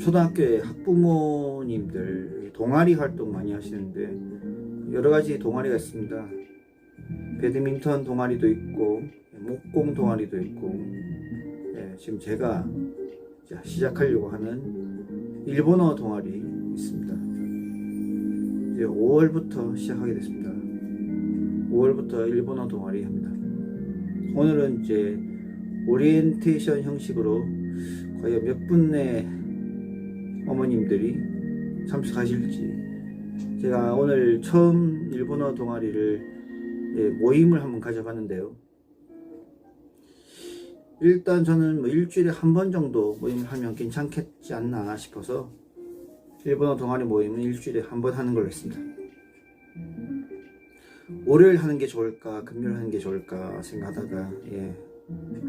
초등학교에 학부모님들 동아리 활동 많이 하시는데 여러 가지 동아리가 있습니다. 배드민턴 동아리도 있고 목공 동아리도 있고, 지금 제가 시작하려고 하는 일본어 동아리 있습니다. 이제 5월부터 시작하게 됐습니다. 5월부터 일본어 동아리 합니다. 오늘은 이제 오리엔테이션 형식으로 과연 몇 분의 어머님들이 참석하실지, 제가 오늘 처음 일본어 동아리를 모임을 한번 가져봤는데요. 일단 저는 일주일에 한 번 정도 모임을 하면 괜찮겠지 않나 싶어서 일본어 동아리 모임은 일주일에 한 번 하는 걸로 했습니다. 월요일 하는 게 좋을까 금요일 하는 게 좋을까 생각하다가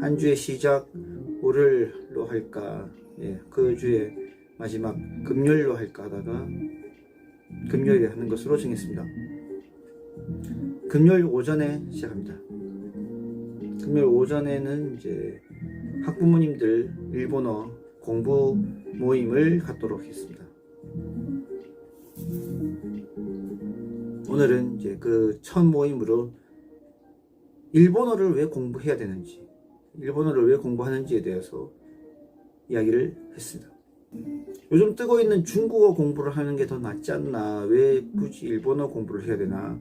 한 주의 시작 월요일로 할까, 그 주에 마지막 금요일로 할까 하다가 금요일에 하는 것으로 정했습니다. 금요일 오전에 시작합니다. 금요일 오전에는 이제 학부모님들 일본어 공부 모임을 갖도록 했습니다. 오늘은 이제 그 첫 모임으로 일본어를 왜 공부해야 되는지, 일본어를 왜 공부하는지에 대해서 이야기를 했습니다. 요즘 뜨고 있는 중국어 공부를 하는 게 더 낫지 않나, 왜 굳이 일본어 공부를 해야 되나,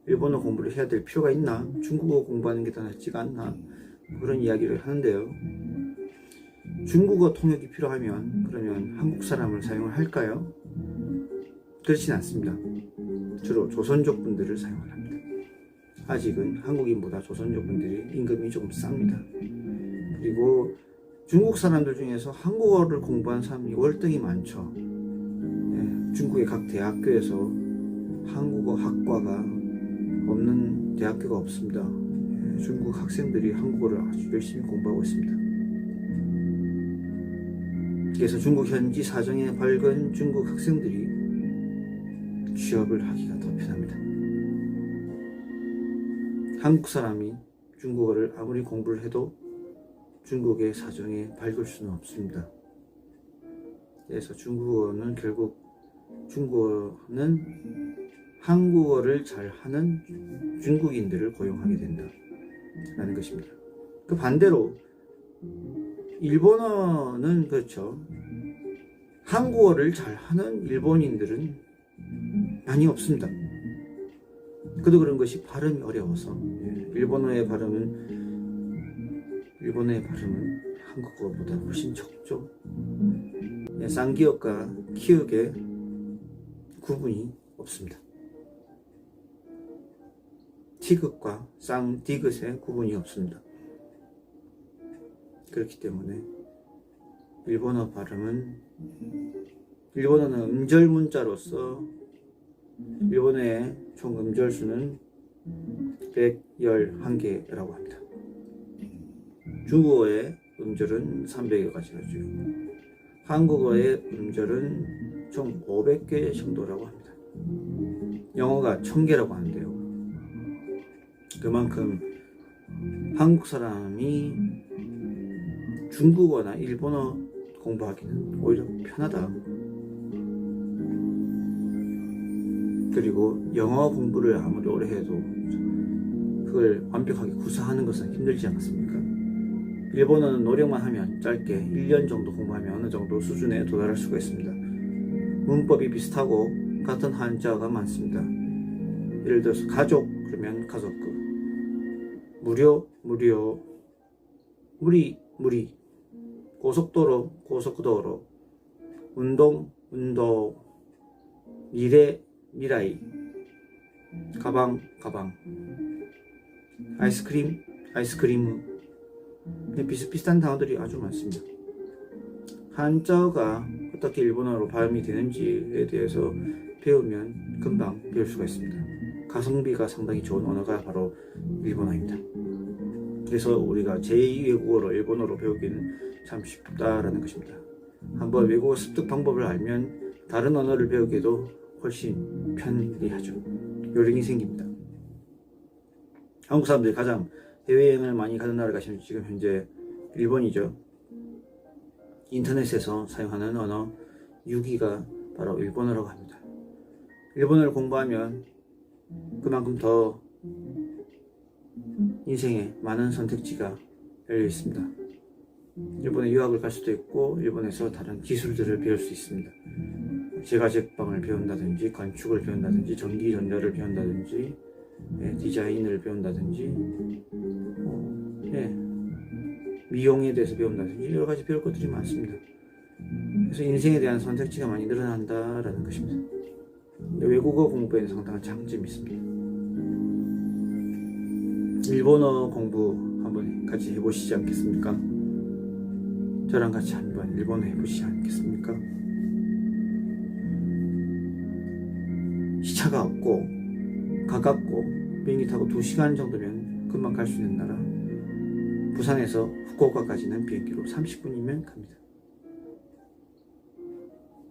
일본어 공부를 해야 될 필요가 있나, 중국어 공부하는 게 더 낫지가 않나, 그런 이야기를 하는데요. 중국어 통역이 필요하면 그러면 한국 사람을 사용을 할까요? 그렇진 않습니다. 주로 조선족 분들을 사용을 합니다. 아직은 한국인보다 조선족 분들이 임금이 조금 쌉니다. 그리고 중국 사람들 중에서 한국어를 공부한 사람이 월등히 많죠. 중국의 각 대학교에서 한국어 학과가 없는 대학교가 없습니다. 중국 학생들이 한국어를 아주 열심히 공부하고 있습니다. 그래서 중국 현지 사정에 밝은 중국 학생들이 취업을 하기가 더 편합니다. 한국 사람이 중국어를 아무리 공부를 해도 중국의 사정에 밝을 수는 없습니다. 그래서 중국어는 결국, 중국어는 한국어를 잘하는 중국인들을 고용하게 된다라는 것입니다. 그 반대로 일본어는 그렇죠. 한국어를 잘하는 일본인들은 많이 없습니다. 그도 그런 것이 발음이 어려워서, 일본어의 발음은 한국어보다 훨씬 적죠. 쌍기역과 키읔의 구분이 없습니다. 티귿과 쌍디귿의 구분이 없습니다. 그렇기 때문에 일본어는 음절 문자로서 일본어의 총 음절 수는 111개라고 합니다. 중국어의 음절은 300여 가지가 죠. 한국어의 음절은 총 500개 정도라고 합니다. 영어가 1000개라고 하는데요. 그만큼 한국 사람이 중국어나 일본어 공부하기는 오히려 편하다. 그리고 영어 공부를 아무리 오래 해도 그걸 완벽하게 구사하는 것은 힘들지 않습니까? 일본어는 노력만 하면 짧게 1년 정도 공부하면 어느 정도 수준에 도달할 수가 있습니다. 문법이 비슷하고 같은 한자가 많습니다. 예를 들어서 가족 그러면 가족구, 무료, 무리, 고속도로, 고속도로, 운동, 미라이, 가방, 아이스크림, 비슷비슷한 단어들이 아주 많습니다. 한자어가 어떻게 일본어로 발음이 되는지에 대해서 배우면 금방 배울 수가 있습니다. 가성비가 상당히 좋은 언어가 바로 일본어입니다. 그래서 우리가 제2외국어로 일본어로 배우기는 참 쉽다라는 것입니다. 한번 외국어 습득 방법을 알면 다른 언어를 배우기도 훨씬 편리하죠. 요령이 생깁니다. 한국 사람들이 가장 해외여행을 많이 가는 나라가 지금 현재 일본이죠. 인터넷에서 사용하는 언어 6위가 바로 일본어라고 합니다. 일본어를 공부하면 그만큼 더 인생에 많은 선택지가 열려 있습니다. 일본에 유학을 갈 수도 있고 일본에서 다른 기술들을 배울 수 있습니다. 제과제빵을 배운다든지 건축을 배운다든지 전기전자를 배운다든지 디자인을 배운다든지 미용에 대해서 배운다든지 여러 가지 배울 것들이 많습니다. 그래서 인생에 대한 선택지가 많이 늘어난다라는 것입니다. 외국어 공부에는 상당한 장점이 있습니다. 일본어 공부 한번 같이 해보시지 않겠습니까? 저랑 같이 한번 일본어 해보시지 않겠습니까? 시차가 없고 가깝고 비행기 타고 2시간 정도면 금방 갈 수 있는 나라, 부산에서 후쿠오카까지는 비행기로 30분이면 갑니다.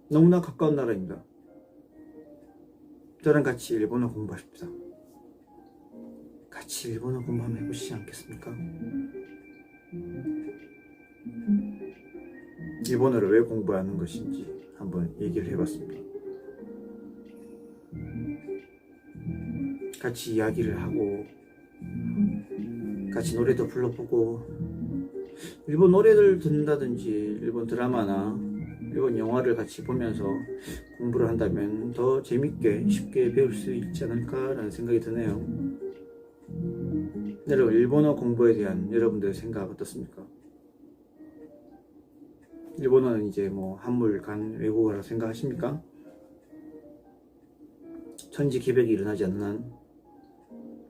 너무나 가까운 나라입니다. 저랑 같이 일본어 공부하십시다. 같이 일본어 공부 한번 해보시지 않겠습니까? 일본어를 왜 공부하는 것인지 한번 얘기를 해봤습니다. 같이 이야기를 하고 같이 노래도 불러보고 일본 노래를 듣는다든지 일본 드라마나 일본 영화를 같이 보면서 공부를 한다면 더 재밌게 쉽게 배울 수 있지 않을까라는 생각이 드네요. 여러분, 일본어 공부에 대한 여러분들의 생각 어떻습니까? 일본어는 이제 한물 간 외국어라 생각하십니까? 천지기백이 일어나지 않는 한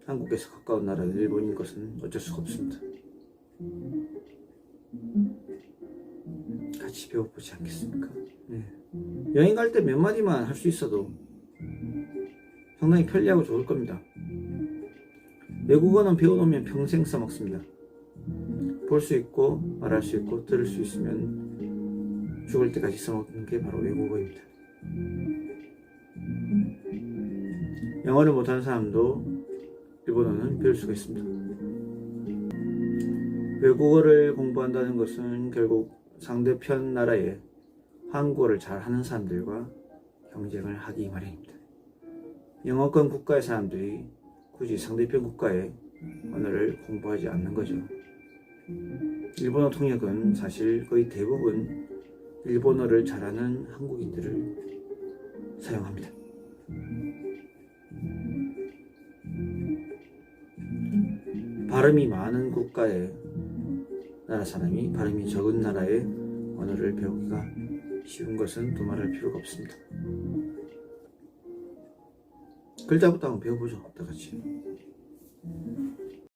한국에서 가까운 나라는 일본인 것은 어쩔 수가 없습니다. 같이 배워보지 않겠습니까? 여행 갈 때 몇 마디만 할 수 있어도 상당히 편리하고 좋을 겁니다. 외국어는 배워놓으면 평생 써먹습니다. 볼 수 있고 말할 수 있고 들을 수 있으면 죽을 때까지 써먹는 게 바로 외국어입니다. 영어를 못하는 사람도 일본어는 배울 수가 있습니다. 외국어를 공부한다는 것은 결국 상대편 나라에 한국어를 잘하는 사람들과 경쟁을 하기 마련입니다. 영어권 국가의 사람들이 굳이 상대편 국가의 언어를 공부하지 않는 거죠. 일본어 통역은 사실 거의 대부분 일본어를 잘하는 한국인들을 사용합니다. 발음이 많은 국가의 나라 사람이 발음이 적은 나라의 언어를 배우기가 쉬운 것은 두말할 필요가 없습니다. 글자부터 한번 배워보죠, 다같이.